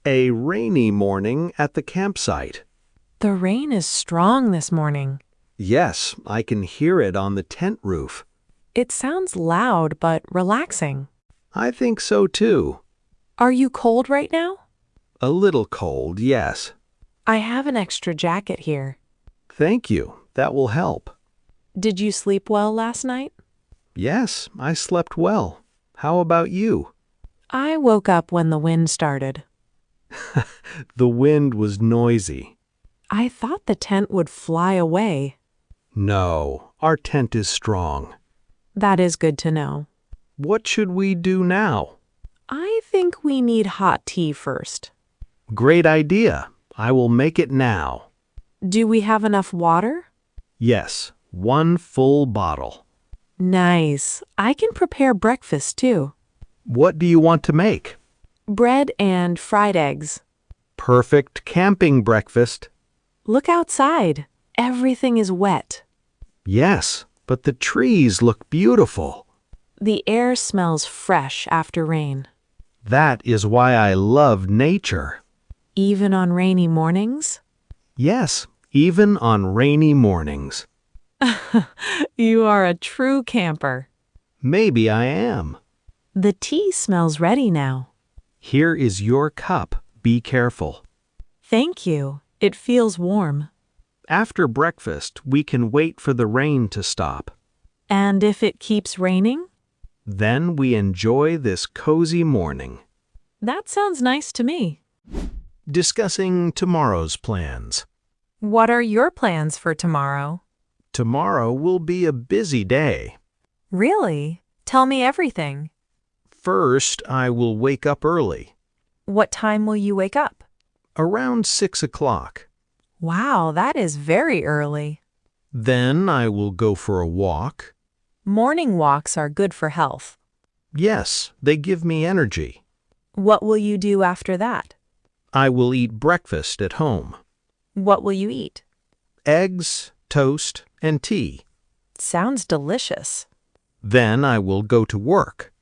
A rainy morning at the campsite. The rain is strong this morning. Yes, I can hear it on the tent roof. It sounds loud but relaxing. I think so too. Are you cold right now? A little cold, yes. I have an extra jacket here. Thank you. That will help. Did you sleep well last night? Yes, I slept well. How about you? I woke up when the wind started. The wind was noisy. I thought the tent would fly away. No, our tent is strong. That is good to know. What should we do now? I think we need hot tea first. Great idea. I will make it now. Do we have enough water? Yes, 1 full bottle. Nice. I can prepare breakfast too. What do you want to make? Bread and fried eggs. Perfect camping breakfast. Look outside. Everything is wet. Yes, but the trees look beautiful. The air smells fresh after rain. That is why I love nature. Even on rainy mornings? Yes, even on rainy mornings. You are a true camper. Maybe I am. The tea smells ready now. Here is your cup. Be careful. Thank you. It feels warm. After breakfast, we can wait for the rain to stop. And if it keeps raining? Then we enjoy this cozy morning. That sounds nice to me. Discussing tomorrow's plans. What are your plans for tomorrow? Tomorrow will be a busy day. Really? Tell me everything. First, I will wake up early. What time will you wake up? Around 6 o'clock. Wow, that is very early. Then I will go for a walk. Morning walks are good for health. Yes, they give me energy. What will you do after that? I will eat breakfast at home. What will you eat? Eggs, toast, and tea. Sounds delicious. Then I will go to work.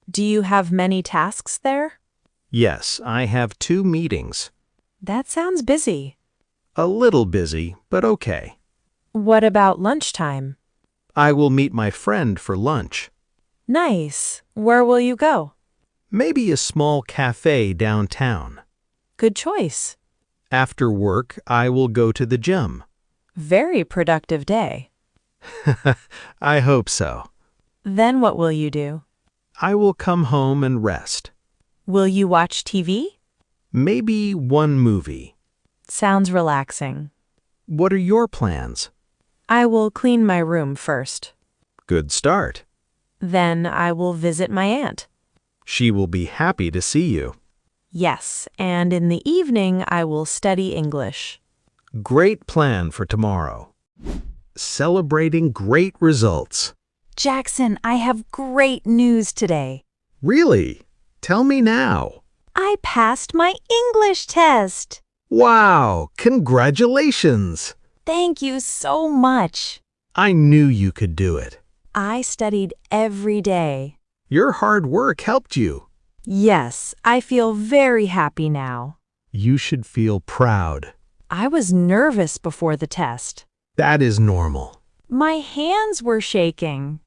Do you have many tasks there? Yes, I have 2 meetings. That sounds busy. A little busy, but okay. What about lunchtime? I will meet my friend for lunch. Nice. Where will you go? Maybe a small cafe downtown. Good choice. After work, I will go to the gym. Very productive day. I hope so. Then what will you do? I will come home and rest. Will you watch TV? Maybe one movie. Sounds relaxing. What are your plans? I will clean my room first. Good start. Then I will visit my aunt. She will be happy to see you. Yes, and in the evening I will study English. Great plan for tomorrow. Celebrating great results. Jackson, I have great news today. Really? Tell me now. I passed my English test. Wow, congratulations. Thank you so much. I knew you could do it. I studied every day. Your hard work helped you. Yes, I feel very happy now. You should feel proud. I was nervous before the test. That is normal. My hands were shaking.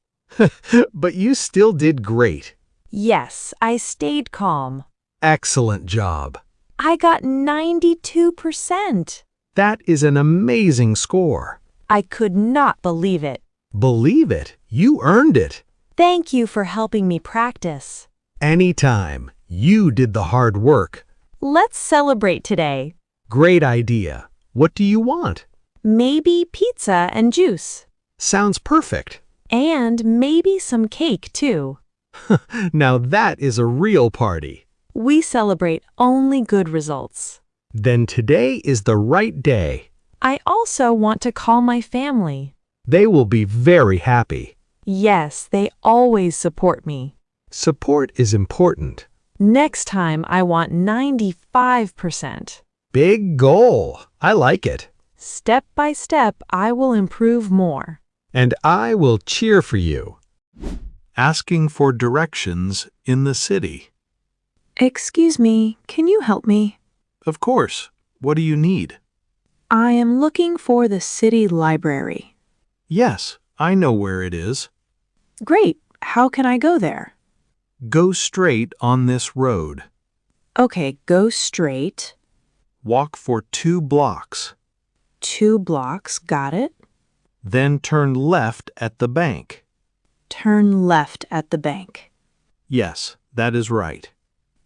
But you still did great. Yes, I stayed calm. Excellent job. I got 92%. That is an amazing score. I could not believe it. Believe it, you earned it. Thank you for helping me practice. Anytime. You did the hard work. Let's celebrate today. Great idea. What do you want? Maybe pizza and juice. Sounds perfect. And maybe some cake too. Now that is a real party. We celebrate only good results. Then today is the right day. I also want to call my family. They will be very happy. Yes, they always support me. Support is important. Next time I want 95%. Big goal. I like it. Step by step, I will improve more. And I will cheer for you. Asking for directions in the city. Excuse me, can you help me? Of course. What do you need? I am looking for the city library. Yes, I know where it is. Great. How can I go there? Go straight on this road. Okay, go straight. Walk for 2 blocks. 2 blocks, got it. Then turn left at the bank. Turn left at the bank. Yes, that is right.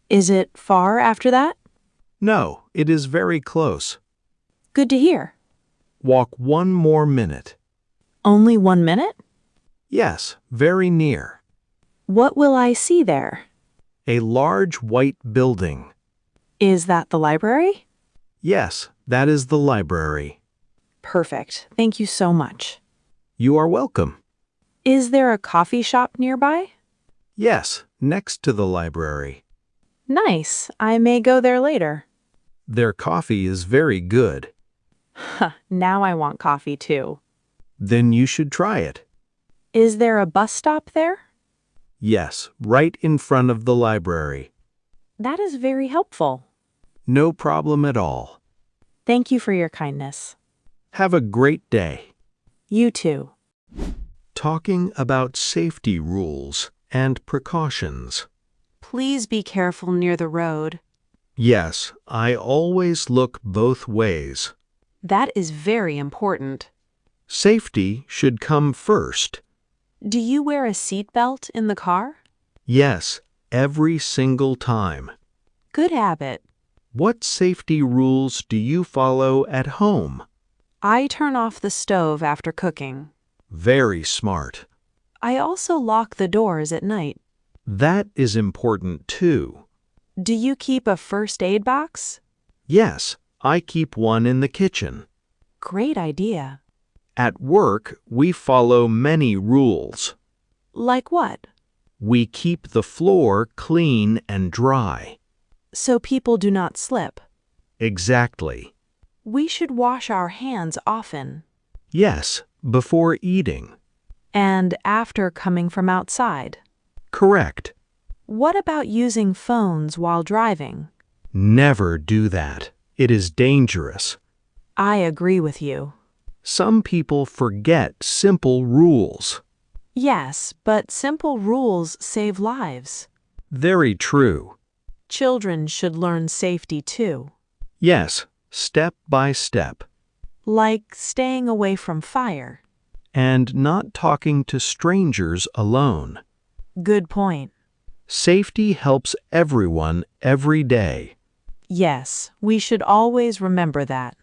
Is it far after that? No, it is very close. Good to hear. Walk 1 more minute. Only 1 minute? Yes, very near. What will I see there? A large white building. Is that the library? Yes, that is the library. Perfect. Thank you so much. You are welcome. Is there a coffee shop nearby? Yes, next to the library. Nice. I may go there later. Their coffee is very good. Now I want coffee too. Then you should try it. Is there a bus stop there? Yes, right in front of the library. That is very helpful. No problem at all. Thank you for your kindness. Have a great day. You too. Talking about safety rules and precautions. Please be careful near the road. Yes, I always look both ways. That is very important. Safety should come first. Do you wear a seatbelt in the car? Yes, every single time. Good habit. What safety rules do you follow at home? I turn off the stove after cooking. Very smart. I also lock the doors at night. That is important too. Do you keep a first aid box? Yes, I keep one in the kitchen. Great idea. At work, we follow many rules. Like what? We keep the floor clean and dry. So people do not slip. Exactly. We should wash our hands often. Yes, before eating. And after coming from outside. Correct. What about using phones while driving? Never do that. It is dangerous. I agree with you. Some people forget simple rules. Yes, but simple rules save lives. Very true. Children should learn safety too. Yes, step by step. Like staying away from fire. And not talking to strangers alone. Good point. Safety helps everyone every day. Yes, we should always remember that.